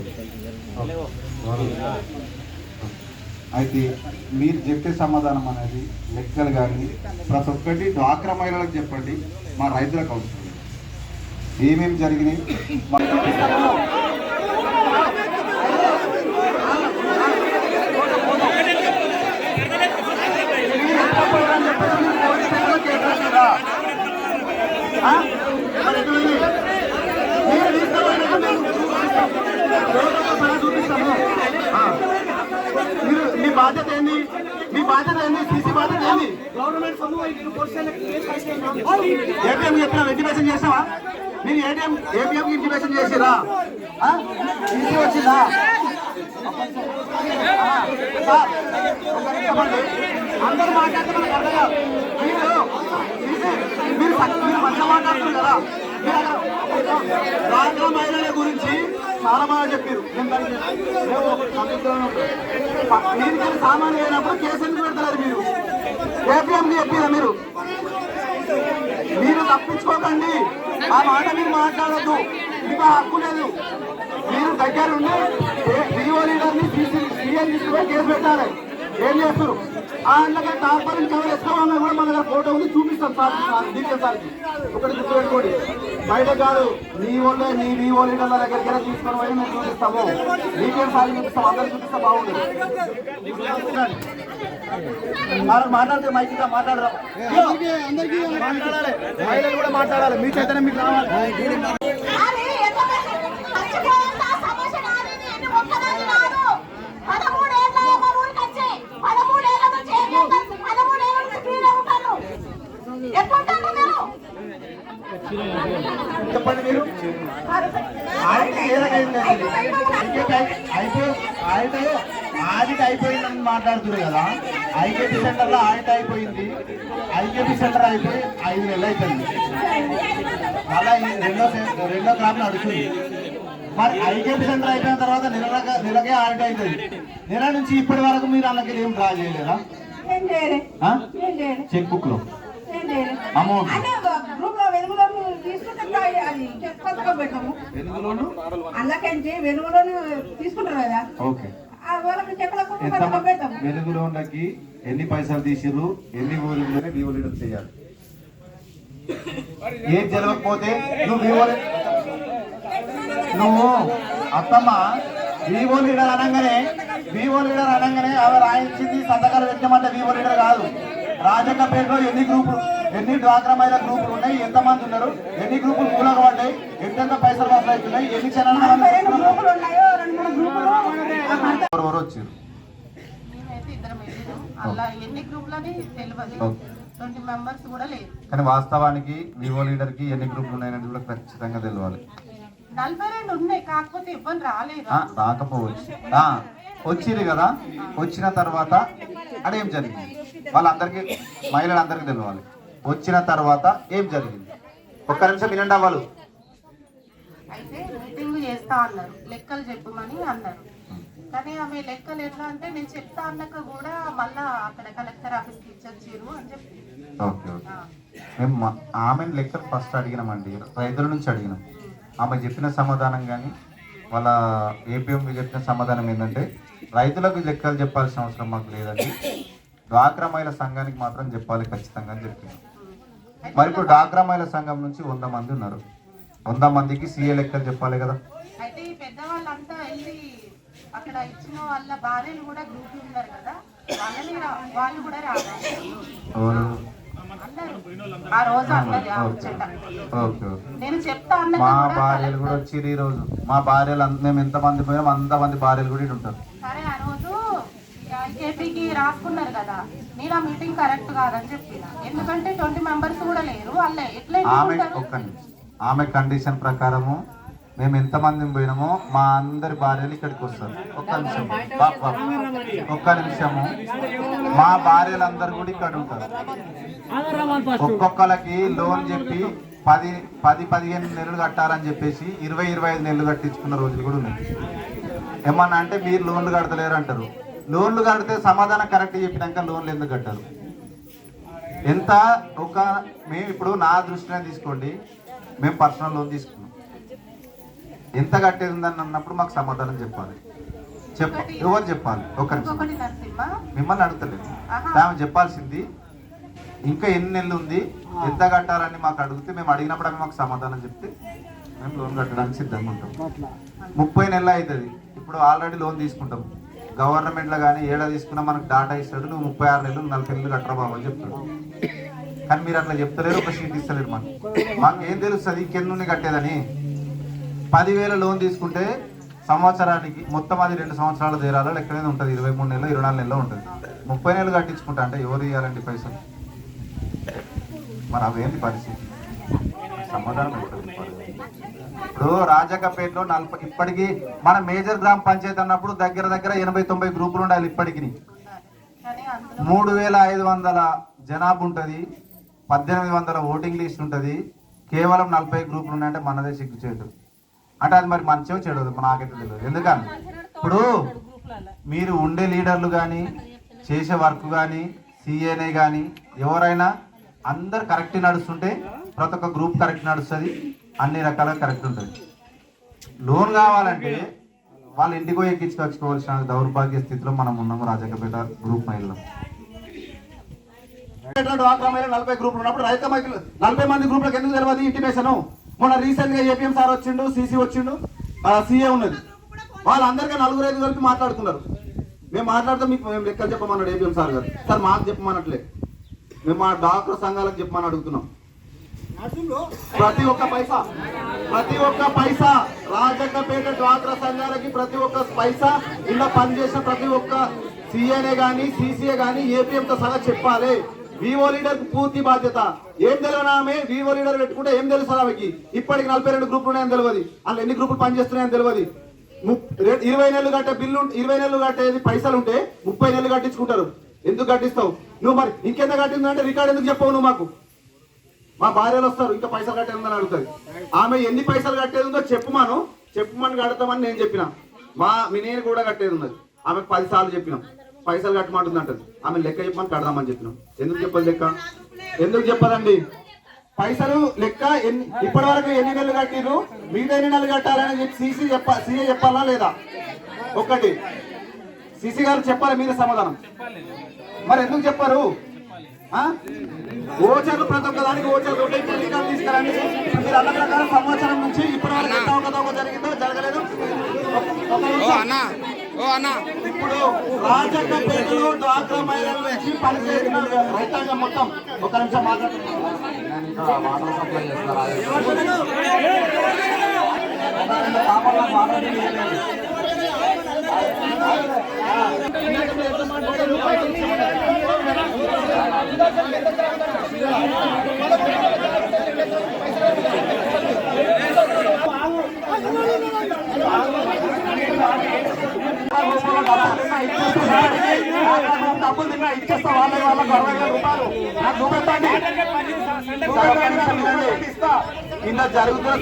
అయితే మీరు చెప్పే సమాధానం అనేది లెక్కలు కానీ ప్రతి ఒక్కటి డ్వాక్రా మహిళలకు చెప్పండి, మా రైతులకు అవసరం ఏమేమి జరిగినాయి. మీ బాధ్యత ఏంది? సీసీ బాధ్యత ఏంది? ఏపీఎం చెప్పినా ఇంటిమేషన్ చేసావా? మీరు ఏపీఎం ఇంటిమేషన్ చేసిరా? సీసీ వచ్చిందా? అందరూ మాట్లాడితే మనకు అర్థం కాదు. మీరు మంచిగా మాట్లాడుతున్నారు కదా. డ్వాక్రా మహిళల గురించి చాలా బాగా చెప్పారు. మీరు సామాన్లు అయినప్పుడు కేసు ఎందుకు పెడతారు? మీరు ఏపీఎంకి చెప్పారా? మీరు తప్పించుకోకండి, ఆ మాట మీరు మాట్లాడద్దు, మీకు హక్కు లేదు. మీరు దగ్గరుండి వివో లీడర్ని సీఎం తీసుకుపోయి కేసు పెట్టాలి. ఏం చేస్తారు అందుకే టార్పాలిన్ కవర్ ఎక్కమన్నా కూడా మన దగ్గర ఫోటో ఉంది చూపిస్తాం సార్ దీక్ష సార్కి ఒకటి గుర్తుపెట్టుకోండి బయట కాదు నీ వాళ్ళే నీ లీడర్ల దగ్గరికి తీసుకొని పోయి మేము చూపిస్తాము మీకేం సార్ చూపిస్తాం అందరికి చూపిస్తాం బాగుంది మాట్లాడితే మైకిగా మాట్లాడరా మాట్లాడాలి మహిళలు కూడా మాట్లాడాలి మీ చైతన్యం మీకు రావాలి చెప్పండి మీరు ఆడిట్ అయిపోయిందని మాట్లాడుతున్నారు కదా ఐకేపీ సెంటర్లో ఆడిట్ అయిపోయింది ఐకేపీ సెంటర్ అయిపోయి 5 నెలలు అవుతుంది మళ్ళీ రెండో క్రాప్ నడుస్తుంది మరి ఐకేపీ సెంటర్ అయిపోయిన తర్వాత నెలకే ఆడిట్ అవుతుంది నెల నుంచి ఇప్పటి వరకు మీరు అందులో ఏం డ్రా చేయలేదా చెక్ బుక్ లో అమౌంట్ ఓకే వెలుగు లోన్లకి ఎన్ని పైసలు తీసిర్రు ఎన్ని ఊరిలోనే వివో లీడర్ చేయాలి ఏం జరగకపోతే నువ్వు అత్తమ్మ వివో లీడర్ అనగానే అవి రాయించింది సంతకాలు పెట్టమంటే వివో లీడర్ కాదు రాజక్కపేటలో ఎన్ని డ్వాక్రా మహిళా గ్రూపులు ఉన్నాయి ఎంతమంది ఉన్నారు ఎన్ని గ్రూపులు మూలగా పడ్డాయి ఎంత పైసలు వసూలు అవుతున్నాయి ఎన్ని ఛానల్ వచ్చారు కానీ వాస్తవానికి వివో లీడర్ కి ఎన్ని గ్రూపులు ఉన్నాయని కూడా ఖచ్చితంగా తెలియాలి 42 ఉన్నాయి కాకపోతే ఇవ్వని రాలేదు రాకపోవచ్చు వచ్చింది కదా వచ్చిన తర్వాత అదేం జరిగింది వాళ్ళందరికీ మహిళలందరికీ తెలియాలి వచ్చిన తర్వాత ఏం జరిగింది ఒక్క నిమిషం వినండి వాళ్ళు అయితే మీటింగ్ చేస్తా అన్నారు లెక్కలు చెప్పమని అన్నారు కానీ ఆమె లెక్కలు ఎట్లా అంటే నేను చెప్తా అన్నాక కూడా మళ్ళా అక్కడ కలెక్టర్ ఆఫీస్కి ఇచ్చొచ్చారు అని చెప్పి ఓకే ఓకే మేము ఆమెను లెక్కలు ఫస్ట్ అడిగినామండి రైతుల నుంచి అడిగినాం ఆమె చెప్పిన సమాధానం కానీ వాళ్ళ ఏపీఎంకి చెప్పిన సమాధానం ఏంటంటే రైతులకు లెక్కలు చెప్పాల్సిన అవసరం మాకు లేదండి డ్వాక్రా మహిళా సంఘానికి మాత్రం చెప్పాలి ఖచ్చితంగా అని చెప్తున్నాం మరి ఇప్పుడు డ్వాక్రా మహిళా సంఘం నుంచి 100 మంది ఉన్నారు 100 మందికి సీఏ లెక్కలు చెప్పాలి కదా అయితే ఈ పెద్దవాళ్ళంతా వెళ్ళి అక్కడ ఇచ్చిన వాళ్ళ భార్యలు కూడా గ్రూప్ ఉన్నారు కదా వాళ్ళు కూడా రావాలి ఆ రోజు నేను చెప్తా అన్న మా భార్యలు కూడా వచ్చి ఈ రోజు మా భార్యలు మేము ఎంతమంది పోయినాం అంతమంది భార్యలు కూడా ఉంటారు సరే ఆ రోజు ఐకేపీకి రాసుకున్నారు కదా నేను ఆ మీటింగ్ కరెక్ట్ కాదని చెప్పిన ఎందుకంటే 20 మెంబర్స్ కూడా లేరు వాళ్ళే ఎట్లా ఆమె కండిషన్ ప్రకారము మేము ఎంతమంది పోయినామో మా అందరి భార్యలు ఇక్కడికి వస్తారు ఒక్క నిమిషము మా భార్యలందరూ కూడా ఇక్కడ ఉంటారు ఒక్కొక్కరికి లోన్ చెప్పి 10-15 నెలలు కట్టాలని చెప్పేసి 20-25 నెలలు కట్టించుకున్న రోజులు కూడా ఉన్నాయి ఏమన్నా అంటే మీరు లోన్లు కడతలేరు అంటారు లోన్లు కడితే సమాధానం కరెక్ట్ చెప్పినాక లోన్లు ఎందుకు కట్టారు ఎంత మేము ఇప్పుడు నా దృష్టిలో తీసుకోండి మేము పర్సనల్ లోన్ తీసుకున్నాం ఎంత కట్టేది ఉందని అన్నప్పుడు మాకు సమాధానం చెప్పాలి ఎవరు చెప్పాలి మిమ్మల్ని అడుగుతలేదు ఆమె చెప్పాల్సింది ఇంకా ఎన్ని నెలలు ఉంది ఎంత కట్టాలని మాకు అడిగితే మేము అడిగినప్పుడు ఆమె మాకు సమాధానం చెప్తే మేము లోన్ కట్టడానికి సిద్ధంగా ఉంటాం 30 నెలలు అవుతుంది ఇప్పుడు ఆల్రెడీ లోన్ తీసుకుంటాం గవర్నమెంట్లో కానీ ఏడా తీసుకున్నా మనకు డాటా ఇస్తాడు నువ్వు 36 నెలలు 40 నెలలు కట్టరా బాబు అని చెప్తాడు కానీ మీరు అట్లా చెప్తలేరు ఒక షీట్ ఇస్తలేరు మాకు ఏం తెలుస్తుంది ఇంకెన్ని కట్టేదని 10,000 లోన్ తీసుకుంటే సంవత్సరానికి మొత్తం అది 2 సంవత్సరాలు తీరాలో లెక్కనే ఉంటుంది 23 నెలలు 24 నెలలు ఉంటుంది 30 నెలలు కట్టించుకుంటా అంటే ఎవరు ఇవ్వాలండి పైసలు మరి అవేంటి పరిస్థితి సమాధానం ఇప్పుడు రాజక్కపేటలో 40 ఇప్పటికీ మన మేజర్ గ్రామ పంచాయతీ అన్నప్పుడు దగ్గర 80-90 గ్రూపులు ఉండాలి ఇప్పటికి 3,500 జనాభా ఉంటుంది 1,800 ఓటింగ్ లిస్ట్ ఉంటుంది కేవలం 40 గ్రూపులు ఉన్నాయంటే మనదే సిగ్గు చేయదు అంటే అది మరి మంచిగా చెడదు నాకైతే తెలియదు ఎందుకని ఇప్పుడు మీరు ఉండే లీడర్లు కానీ చేసే వర్క్ కానీ సిఏనే కానీ ఎవరైనా అందరు కరెక్ట్ నడుస్తుంటే ప్రతి ఒక్క గ్రూప్ కరెక్ట్ నడుస్తుంది అన్ని రకాల కరెక్ట్ ఉంటుంది లోన్ కావాలంటే వాళ్ళ ఇంటికి పోయి ఎక్కించుకోవాల్సిన దౌర్భాగ్య స్థితిలో మనం ఉన్నాము. రాజకపేట గ్రూప్ మహిళలు 40 గ్రూపులు ఉన్నప్పుడు రైతు మహిళలు 40 మంది గ్రూపులకు ఎందుకు తెలియదు ఇంటిమేషన్? మొన్న రీసెంట్ గా ఏపీఎం సార్ వచ్చిండు, సీసీ వచ్చిండు, సీఏ ఉన్నది, వాళ్ళందరికీ 4-5 కలిపి మాట్లాడుతున్నారు. మేము మాట్లాడితే మీకు మేము లెక్కలు చెప్పమన్నాడు ఏపీఎం సార్ గారు. సార్ మాకు చెప్పమన్నట్లే, మేము మా డాక్టర్ సంఘాలకు చెప్పమని అడుగుతున్నాం. ప్రతి ఒక్క పైసా రాజకపేట డ్వాక్రా సంఘాలకి ప్రతి ఒక్క పైసా ఇలా పనిచేసిన ప్రతి ఒక్క సీఏనే గానీ సీసీఏ గానీ ఏపీఎంతో సహా చెప్పాలి. వివో లీడర్ పూర్తి బాధ్యత. ఏం తెలియని ఆమె వివో లీడర్ పెట్టుకుంటే ఏం తెలుస్తుంది ఆమెకి? ఇప్పటికి 42 గ్రూపులు ఉన్నాయని తెలియదు, అందులో ఎన్ని గ్రూపులు పనిచేస్తున్నాయని తెలియదు. 20 నెలలు కట్టే బిల్లు 20 నెలలు కట్టేది పైసలు ఉంటే 30 నెలలు కట్టించుకుంటారు. ఎందుకు కట్టిస్తావు నువ్వు? మరి ఇంకెంత కట్టిందంటే రికార్డు ఎందుకు చెప్పవు నువ్వు? మాకు మా భార్యలు వస్తారు ఇంకా పైసలు కట్టేది అడుగుతుంది. ఆమె ఎన్ని పైసలు కట్టేది ఉందో చెప్పమని కడతామని నేను చెప్పిన. నేను కూడా కట్టేది ఉన్నది. ఆమెకు 10 సార్లు చెప్పినాం పైసలు కట్టమంటుంది అంటది. ఆమె లెక్క చెప్పమని కడదామని చెప్పినాం. ఎందుకు చెప్పదు లెక్క? ఎందుకు చెప్పదండి? పైసలు లెక్క ఇప్పటి వరకు ఎన్ని నెలలు కట్టిరు, మిగతా ఎన్ని నెలలు కట్టాలని చెప్పి సీఏ చెప్పాలా లేదా? ఒకటి సీసీ గారు చెప్పాలి, మీరే సమాధానం. మరి ఎందుకు చెప్పారు? ఓచర్లు ప్రతి ఒక్క దానికి ఓచర్లు తీసుకురండి. మీరు అన్న ప్రకారం సంవత్సరం నుంచి ఇప్పటి వరకు ఎంత అవకతవక జరిగిందో జరగలేదు. ఇప్పుడు రాజకపేటలో డ్వాక్రా మహిళల నుంచి పనిచేసిన రైతాంగం మొత్తం ఒక నిమిషం మాట్లాడుతున్నారు. డబ్బులు తిన్నా ఇచ్చేస్తా వాళ్ళకి 60,000 రూపాయలు నాకు చూపెట్టండి. ఇంత జరుగుతున్న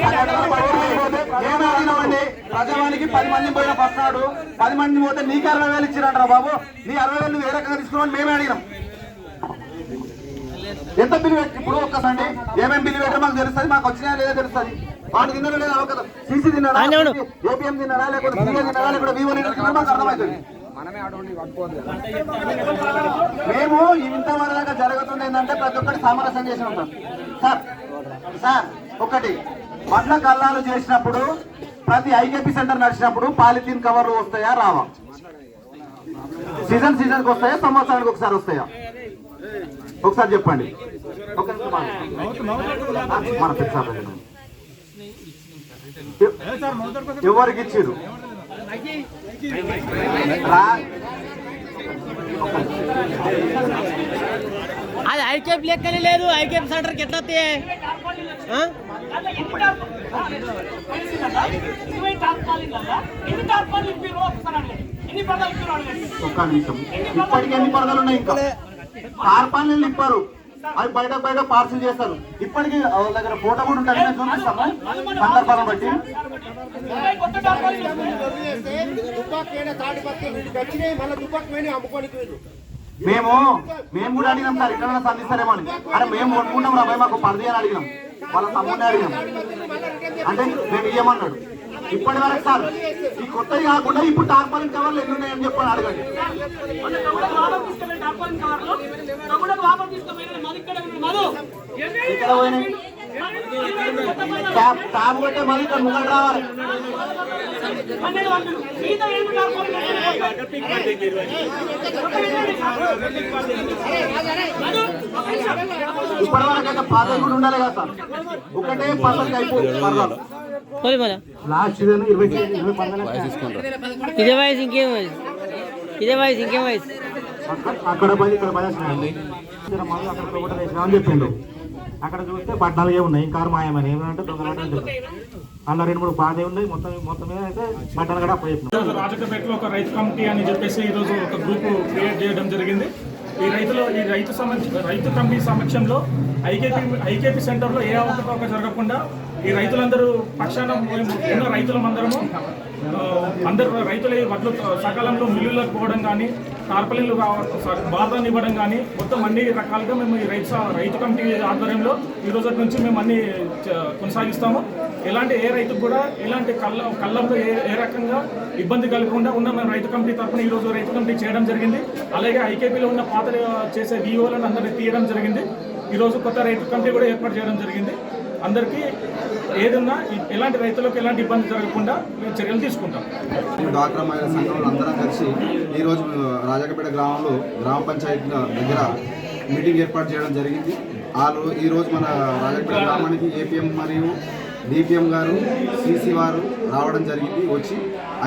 మేము అడిగినామండి. ప్రజావానికి 10 మంది పోయిన ఫస్ట్ నాడు 10 మంది పోతే నీకు 60,000 ఇచ్చిరంటారా బాబు? నీ 60,000 నువ్వు ఏ రకంగా తీసుకున్నావు మేమే అడిగినాం. ఎంత బిల్లు పెట్టి ఇప్పుడు ఒక్కసారి ఏమేమి బిల్లు పెట్టా మాకు తెలుస్తుంది, మాకు వచ్చినా లేదా తెలుస్తుంది. వాడు తిన్నారా లేదా అవకాశం, సీసీ తిన్నాడా, ఏపీఎం తిన్నాడా, లేకపోతే సీఏ తిన్నాడా, లేకపోతే వివో తిన్నాడా మాకు అర్థమవుతుంది. మేము ఇంతవరకు జరుగుతుంది ఏంటంటే ప్రతి ఒక్కటి సామరస్యం చేసి ఉంటాం. సార్ ఒకటి వడ్ల కల్లాలు చేసినప్పుడు ప్రతి ఐకేపీ సెంటర్ నడిచినప్పుడు పాలిథిన్ కవర్లు వస్తాయా రావా? సీజన్కి వస్తాయా, సంవత్సరానికి ఒకసారి వస్తాయా? ఒకసారి చెప్పండి. ఎవరికి ఇచ్చిర్రు? అది ఐకేప్ లెక్కనే లేదు. ఐకేప్ సెంటర్కి ఎట్లా ఒక్క నిమిషం. ఇప్పటికి ఎన్ని పరదలు ఉన్నాయి? ఇంకా కార్పాలు నింపారు, అవి బయట పార్సిల్ చేస్తారు. ఇప్పటికీ దగ్గర ఫోటో కూడా ఉంటుంది, నేను చూపిస్తాము సందర్భాలను బట్టి. మేము కూడా అడిగినాం సార్, ఇక్కడ సంధిస్తారేమో అని. అరే మేము కొనుక్కుంటాం రా, మాకు 10 అని అడిగినాం, వాళ్ళ తమ్ముడిని అడిగినాం అంటే మేము ఇయ్యమన్నాడు. ఇప్పటి వరకు సార్ ఈ కొత్తవి కాకుండా ఇప్పుడు టార్పాలిన్ కవర్లు ఎన్ని ఉన్నాయని చెప్పని అడగండి. ఇక్కడ పోయినాయి ట్యాబ్ కొట్టే మళ్ళీ ఇక్కడ ముంగడు రావాలి. ఇప్పటి వరకు అయితే పాత కూడా ఉండాలి కదా సార్. ఒకటే పర్సెంట్ అయిపోతుంది. లాస్ట్ సీజన్ 20 ఇదే వయసు ఇంకేం వయసు, ఇదే వయసు ఇంకేం వయసు. అక్కడ పోయి ఇక్కడ పోయి అక్కడ కూడా వేసినామని చెప్పిండు. అక్కడ చూస్తే 14 ఉన్నాయి, ఇంకా మాయమని ఏమంటే దొంగలు అలా 2-3 బాధే ఉన్నాయి. మొత్తం మీద అయితే బట్టలు కూడా పోయి రాజకపేటలో ఒక రైతు కమిటీ అని చెప్పేసి ఈరోజు ఒక గ్రూప్ క్రియేట్ చేయడం జరిగింది. ఈ రైతు కమిటీ సమక్షంలో ఐకేపీ సెంటర్లో ఏ అవకతవక జరగకుండా ఈ రైతులందరూ పక్షాన ఉన్న రైతులందరము అందరూ రైతుల వడ్లు సకాలంలో మిల్లులకు పోవడం కానీ, టార్పలిన్లు బార్దాన్ని ఇవ్వడం కానీ మొత్తం అన్ని రకాలుగా మేము ఈ రైతు కమిటీ ఆధ్వర్యంలో ఈ రోజు నుంచి మేము అన్ని కొనసాగిస్తాము. ఎలాంటి ఏ రైతుకు కూడా ఎలాంటి కళ్ళంలో ఏ రకంగా ఇబ్బంది కలగకుండా ఉన్న మేము రైతు కమిటీ తరఫున ఈరోజు రైతు కమిటీ చేయడం జరిగింది. అలాగే ఐకేపీలో ఉన్న పాత చేసే విఓలను అందరినీ తీయడం జరిగింది. ఈరోజు కొత్త రైతు కమిటీ కూడా ఏర్పాటు చేయడం జరిగింది. అందరికీ ఏదన్నా ఎలాంటి రైతులకు ఎలాంటి ఇబ్బంది జరగకుండా మేము చర్యలు తీసుకుంటాం. డ్వాక్రా మహిళా సంఘంలో అందరం కలిసి ఈరోజు రాజకపేట గ్రామంలో గ్రామ పంచాయతీల దగ్గర మీటింగ్ ఏర్పాటు చేయడం జరిగింది. ఈరోజు మన రాజకపేట గ్రామానికి ఏపీఎం మరియు డిపిఎం గారు సిసి వారు రావడం జరిగింది. వచ్చి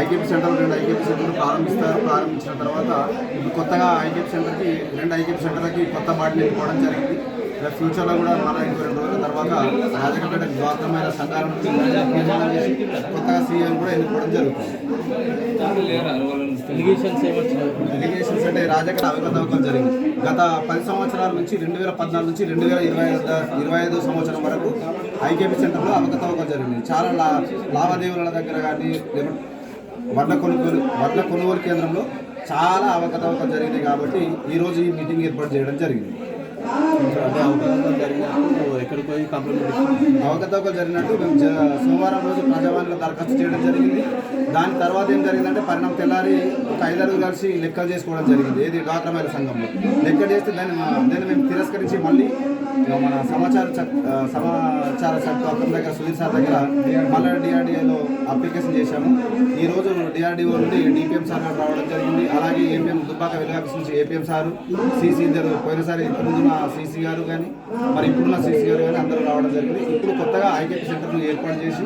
ఐకేపీ సెంటర్లు 2 ఐకేపీ సెంటర్లు ప్రారంభించిన తర్వాత ఇప్పుడు కొత్తగా ఐకేపీ సెంటర్కి 2 ఐకేపీ సెంటర్లకి కొత్త బాటిల్ ఎన్నుకోవడం జరిగింది. ఫ్యూచర్లో కూడా మన 2 రోజుల తర్వాత రాజకపేట డ్వాక్రా మహిళా సంఘాల నుంచి కొత్తగా సీఎం కూడా ఎన్నుకోవడం జరుగుతుంది. ఎలిగేషన్స్ అంటే రాజకపేట అవకతవకలు జరిగింది. గత 10 సంవత్సరాల నుంచి 2014 నుంచి 2025 సంవత్సరం వరకు ఐకేపీ సెంటర్లో అవకతవకలు జరిగింది. చాలా లావాదేవీల దగ్గర కానీ వడ్ల కొనుగోలు కేంద్రంలో చాలా అవకతవకలు జరిగినాయి. కాబట్టి ఈరోజు ఈ మీటింగ్ ఏర్పాటు చేయడం జరిగింది. అవకతవకలు జరిగినట్టు మేము సోమవారం రోజు ప్రజావాణిలో దరఖాస్తు చేయడం జరిగింది. దాని తర్వాత ఏం జరిగిందంటే పరిణామం తెల్లారి ఒక 5 కలిసి లెక్కలు చేసుకోవడం జరిగింది. ఏది డ్వాక్రా మహిళా సంఘంలో లెక్క చేస్తే దాన్ని మేము తిరస్కరించి మళ్ళీ మన సమాచార చట్టం దగ్గర సుధీర్ సార్ దగ్గర మళ్ళీ డిఆర్డిఏలో అప్లికేషన్ చేశాము. ఈరోజు డిఆర్డిఓ నుండి డిపిఎం సార్ గారు రావడం జరిగింది. అలాగే ఏపీఎం దుబ్బాక వెలుగాఫీస్ నుంచి ఏపీఎం సారు సిసి ఇద్దరు పోయినసారి ఇంతకుముందున్న సిసి గారు కానీ మరి ఇప్పుడున్న సిసి గారు కానీ అందరూ రావడం జరిగింది. ఇప్పుడు కొత్తగా ఐకేపీ సెంటర్లు ఏర్పాటు చేసి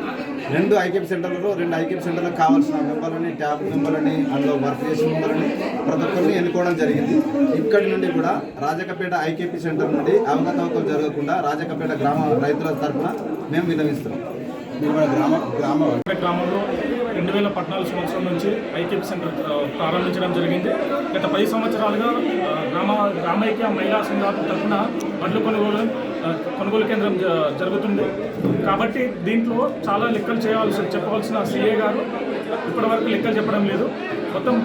2 ఐకేపీ సెంటర్లలో 2 ఐకేపీ సెంటర్లకు కావాల్సిన మెంబర్లని ట్యాబ్ మెంబర్లని అందులో వర్క్ చేసిన మెంబర్లని ప్రతి ఒక్కరిని ఎన్నుకోవడం జరిగింది. ఇక్కడి నుండి కూడా రాజకపేట ఐకేపీ సెంటర్ నుండి అవకతవకలు జరగకుండా రాజకపేట గ్రామ రైతుల తరఫున మేము విన్నవిస్తున్నాం. గ్రామంలో 2014 సంవత్సరం నుంచి ఐకేపీ సెంటర్ ప్రారంభించడం జరిగింది. గత 10 సంవత్సరాలుగా గ్రామైక్య మహిళా సంఘాల తరఫున వడ్ల కొనుగోలు కేంద్రం జరుగుతుంది. కాబట్టి దీంట్లో చాలా లెక్కలు చెప్పవలసిన సిఏ గారు ఇప్పటివరకు లెక్కలు చెప్పడం లేదు. మొత్తం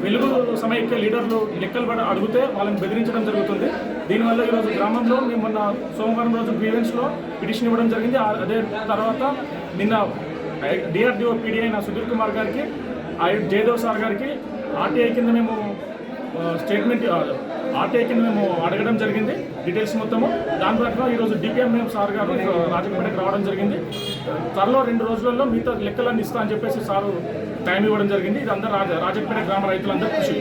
వెలుగు సమైక్య లీడర్లు లెక్కలు అడిగితే వాళ్ళని బెదిరించడం జరుగుతుంది. దీనివల్ల ఈరోజు గ్రామంలో మేము మొన్న సోమవారం రోజు గ్రీవెన్స్లో పిటిషన్ ఇవ్వడం జరిగింది. అదే తర్వాత నిన్న డిఆర్డిఓ పీడీ అయిన సుధీర్ కుమార్ గారికి జయదేవ్ సార్ గారికి ఆర్టీఐ కింద మేము అడగడం జరిగింది డీటెయిల్స్ మొత్తము. దాని ప్రకారం ఈరోజు డిపిఎం సార్ గారు రాజకపేటకు రావడం జరిగింది. త్వరలో 2 రోజులలో మిగతా లెక్కలన్నీ ఇస్తా అని చెప్పేసి సారు టైం ఇవ్వడం జరిగింది. ఇది అందరూ రాజకపేట గ్రామ రైతులందరూ కృషి.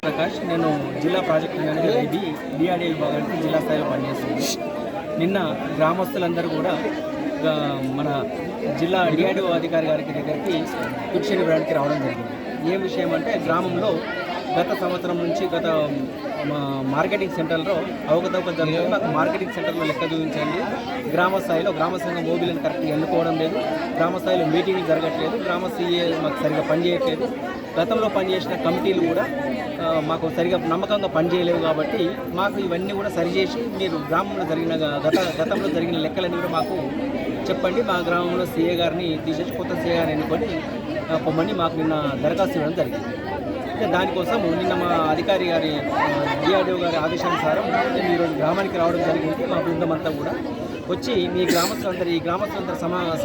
ప్రకాష్, నేను జిల్లా ప్రాజెక్టు మేనేజర్ డిఆర్డీఏ విభాగానికి జిల్లా స్థాయిలో పనిచేస్తుంది. నిన్న గ్రామస్తులందరూ కూడా మన జిల్లా డిఆర్డీఓ అధికారి గారికి దగ్గరికి పిటిషన్ ఇవ్వడానికి రావడం జరిగింది. ఏ విషయం అంటే గ్రామంలో గత సంవత్సరం నుంచి మార్కెటింగ్ సెంటర్లో అవకతవకలు జరుగుతుంది. మాకు మార్కెటింగ్ సెంటర్లో లెక్క చూపించండి. గ్రామ స్థాయిలో గ్రామ సంఘం ఓబీలను కరెక్ట్గా ఎన్నుకోవడం లేదు. గ్రామ స్థాయిలో మీటింగ్లు జరగట్లేదు. గ్రామ సీఏ మాకు సరిగా పనిచేయట్లేదు. గతంలో పనిచేసిన కమిటీలు కూడా మాకు సరిగా నమ్మకంగా పనిచేయలేవు. కాబట్టి మాకు ఇవన్నీ కూడా సరిచేసి మీరు గ్రామంలో గతంలో జరిగిన లెక్కలన్నీ కూడా మాకు చెప్పండి. మా గ్రామంలో సీఏ గారిని తీసేసి కొత్త సీఏ గారిని ఎన్నుకొని పొమ్మని మాకు నిన్న దరఖాస్తు ఇవ్వడం జరిగింది. దానికోసం నిన్న మా అధికారి గారి డిఆర్డిఓ గారి ఆదేశానుసారం మేము ఈరోజు గ్రామానికి రావడం జరిగింది. మా బృందం అంతా కూడా వచ్చి ఈ గ్రామస్తులందరి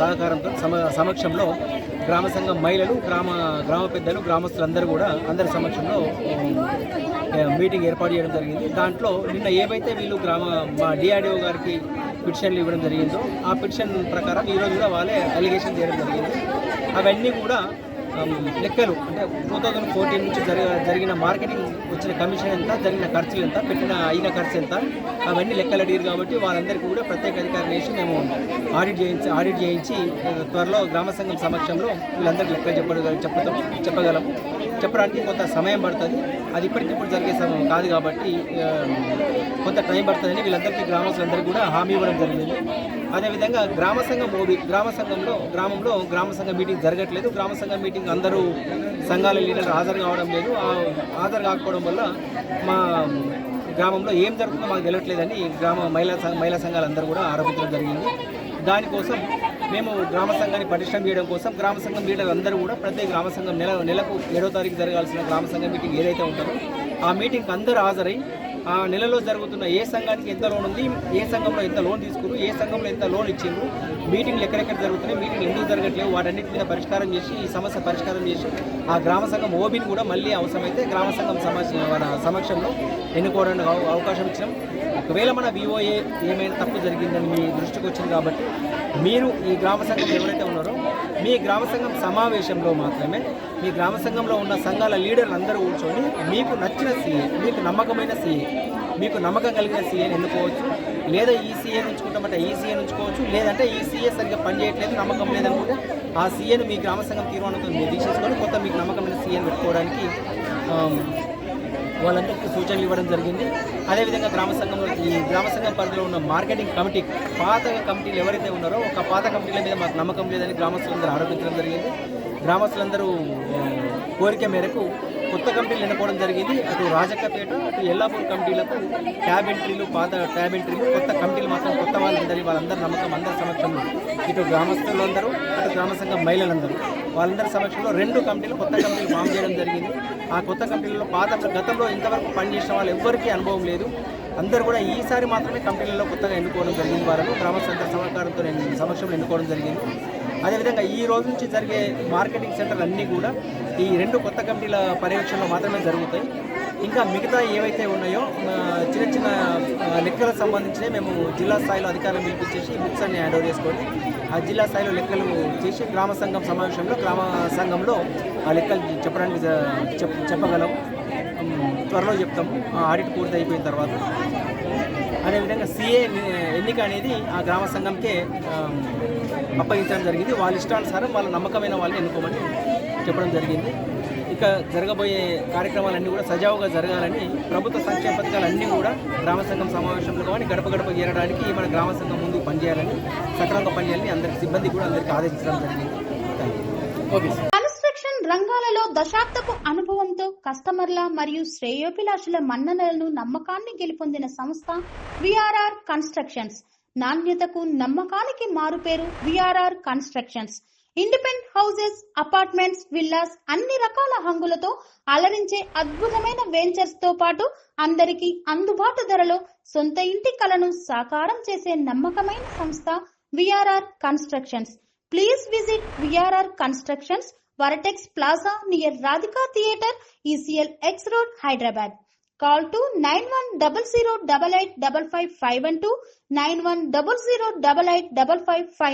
సహకారంతో సమక్షంలో గ్రామ సంఘం మహిళలు గ్రామ పెద్దలు గ్రామస్తులందరూ కూడా అందరి సమక్షంలో మీటింగ్ ఏర్పాటు చేయడం జరిగింది. దాంట్లో నిన్న ఏవైతే వీళ్ళు మా డిఆర్డిఓ గారికి పిటిషన్లు ఇవ్వడం జరిగిందో ఆ పిటిషన్ ప్రకారం ఈరోజు కూడా వాళ్ళే అలిగేషన్ చేయడం జరిగింది. అవన్నీ కూడా లెక్కలు అంటే 2014 నుంచి జరిగిన మార్కెటింగ్ వచ్చిన కమిషన్ ఎంత, జరిగిన ఖర్చులు ఎంత, అయిన ఖర్చు ఎంత, అవన్నీ లెక్కలు అడిగారు. కాబట్టి వాళ్ళందరికీ కూడా ప్రత్యేక అధికారులు వేసి మేము ఆడిట్ చేయించి త్వరలో గ్రామ సంఘం సమక్షంలో వీళ్ళందరికీ లెక్కలు చెప్పగలము. చెప్పడానికి కొంత సమయం పడుతుంది. అది ఇప్పటికిప్పుడు జరిగే సమయం కాదు కాబట్టి కొంత టైం పడుతుందని వీళ్ళందరికీ గ్రామస్తులందరికీ కూడా హామీ ఇవ్వడం జరిగింది. అదేవిధంగా గ్రామ సంఘం గ్రామంలో గ్రామ సంఘ మీటింగ్ జరగట్లేదు. గ్రామ సంఘ మీటింగ్ అందరూ సంఘాల లీడర్లు హాజరు కావడం లేదు. హాజరు కాకపోవడం వల్ల మా గ్రామంలో ఏం జరుగుతుందో మాకు తెలియట్లేదని గ్రామ మహిళా సంఘాలందరూ కూడా ఆరోపించడం జరిగింది. దానికోసం మేము గ్రామ సంఘాన్ని పటిష్టం చేయడం కోసం గ్రామ సంఘం లీడర్లు అందరూ కూడా ప్రతి గ్రామ సంఘం నెలకు 7వ తారీఖు జరగాల్సిన గ్రామ సంఘం మీటింగ్ ఏదైతే ఉంటుందో ఆ మీటింగ్కి అందరూ హాజరై ఆ నెలలో జరుగుతున్న ఏ సంఘానికి ఎంత లోన్ ఉంది, ఏ సంఘంలో ఎంత లోన్ తీసుకున్నారు, ఏ సంఘంలో ఎంత లోన్ ఇచ్చిండ్రు, మీటింగ్లు ఎక్కడెక్కడ జరుగుతున్నాయి, మీటింగ్లు ఎందుకు జరగట్లేవు, వాటన్నిటి మీద పరిష్కారం చేసి ఈ సమస్య పరిష్కారం చేసి ఆ గ్రామ సంఘం ఓబీని కూడా మళ్ళీ అవసరమైతే గ్రామ సంఘం సమక్షంలో ఎన్నుకోవడానికి అవకాశం ఇచ్చినాం. ఒకవేళ మన విఓఏ ఏమైనా తప్పు జరిగిందని మీ దృష్టికి వచ్చింది కాబట్టి మీరు ఈ గ్రామ సంఘం ఎవరైతే ఉన్నారో మీ గ్రామ సంఘం సమావేశంలో మాత్రమే మీ గ్రామ సంఘంలో ఉన్న సంఘాల లీడర్లు అందరూ కూర్చొని మీకు నచ్చిన సీఏ, మీకు నమ్మకమైన సీఏ, మీకు నమ్మకం కలిగిన సీఏని ఎన్నుకోవచ్చు. లేదా ఈ సీఏని ఉంచుకుంటామంటే ఈ సీఏని ఉంచుకోవచ్చు. లేదంటే ఈ సీఏ సరిగ్గా పనిచేయట్లేదు, నమ్మకం లేదనుకుంటే ఆ సీఏని మీ గ్రామ సంఘం తీర్మానంతో మీరు తీసేసుకొని కొత్త మీకు నమ్మకమైన సీఏని పెట్టుకోవడానికి వాళ్ళందరికీ సూచనలు ఇవ్వడం జరిగింది. అదేవిధంగా గ్రామ సంఘంలో ఈ గ్రామ సంఘం పరిధిలో ఉన్న మార్కెటింగ్ కమిటీ పాత కమిటీలు ఎవరైతే ఉన్నారో ఒక పాత కమిటీల మీద మాకు నమ్మకం లేదని గ్రామస్తులందరూ ఆరోపించడం జరిగింది. గ్రామస్తులందరూ కోరిక మేరకు కొత్త కమిటీలు ఎన్నుకోవడం జరిగింది. అటు రాజక్కపేట అటు ఎల్లాపూర్ కమిటీలకు ట్యాబ్ ఎంట్రీలు, పాత ట్యాబ్ ఎంట్రీలు, కొత్త కమిటీలు మాత్రం కొత్త వాళ్ళందరి నమ్మకం అందరి సమక్షంలో ఇటు గ్రామస్తులందరూ అటు గ్రామ సంఘం మహిళలందరూ వాళ్ళందరి సమక్షంలో 2 కమిటీలు కొత్త కమిటీలు ఫామ్ చేయడం జరిగింది. ఆ కొత్త కమిటీలలో గతంలో ఇంతవరకు పనిచేసిన వాళ్ళు ఎవ్వరికీ అనుభవం లేదు. అందరూ కూడా ఈసారి మాత్రమే కమిటీలలో కొత్తగా ఎన్నుకోవడం జరిగింది. వారు గ్రామ సంఘ సహకారంతో సమక్షంలో ఎన్నుకోవడం జరిగింది. అదేవిధంగా ఈ రోజు నుంచి జరిగే మార్కెటింగ్ సెంటర్లు అన్నీ కూడా ఈ 2 కొత్త కమిటీల పర్యవేక్షణలో మాత్రమే జరుగుతాయి. ఇంకా మిగతా ఏవైతే ఉన్నాయో చిన్న చిన్న లెక్కలకు సంబంధించి మేము జిల్లా స్థాయిలో అధికారులను పిలిపించేసి బుక్స్ అన్ని హ్యాండ్ ఓవర్ చేసుకోండి. ఆ జిల్లా స్థాయిలో లెక్కలు చేసి గ్రామ సంఘం సమావేశంలో గ్రామ సంఘంలో ఆ లెక్కలు చెప్పడానికి చెప్పగలం. త్వరలో చెప్తాము ఆడిట్ పూర్తి అయిపోయిన తర్వాత. అదేవిధంగా సీఏ ఎన్నిక అనేది ఆ గ్రామ సంఘంకే అప్పగించడం జరిగింది. వాళ్ళ ఇష్టానుసారం వాళ్ళ నమ్మకమైన వాళ్ళని ఎన్నుకోమని చెప్పడం జరిగింది. ఇక జరగబోయే కార్యక్రమాలన్నీ కూడా సజావుగా జరగాలని ప్రభుత్వ సంక్షేమ పథకాలన్నీ కూడా గ్రామ సంఘం సమావేశంలో కానీ గడప గడప చేరడానికి మన గ్రామ సంఘం ముందు పనిచేయాలని, సక్రమంగా పనిచేయాలని అందరికి సిబ్బంది కూడా అందరికీ ఆదేశించడం జరిగింది. కన్స్ట్రక్షన్ రంగాలలో దశాబ్దపు అనుభవంతో కస్టమర్ల మరియు శ్రేయోభిలాషుల మన్ననలను, నమ్మకాన్ని గెలుపొందిన సంస్థ విఆర్ఆర్ కన్స్ట్రక్షన్స్. నాణ్యతకు నమ్మకానికి మారుపేరు VRR constructions. Independent houses, apartments, villas అన్ని రకాల హంగులతో అలరించే అద్భుతమైన వెంచర్స్ తో పాటు అందరికీ అందుబాటు ధరలో సొంత ఇంటి కలను సాకారం చేసే నమ్మకమైన సంస్థ VRR constructions. Please visit VRR constructions, Varatex Plaza near Radhika Theatre, ECL X Road, Hyderabad. Call to 910088555512, 9100885559.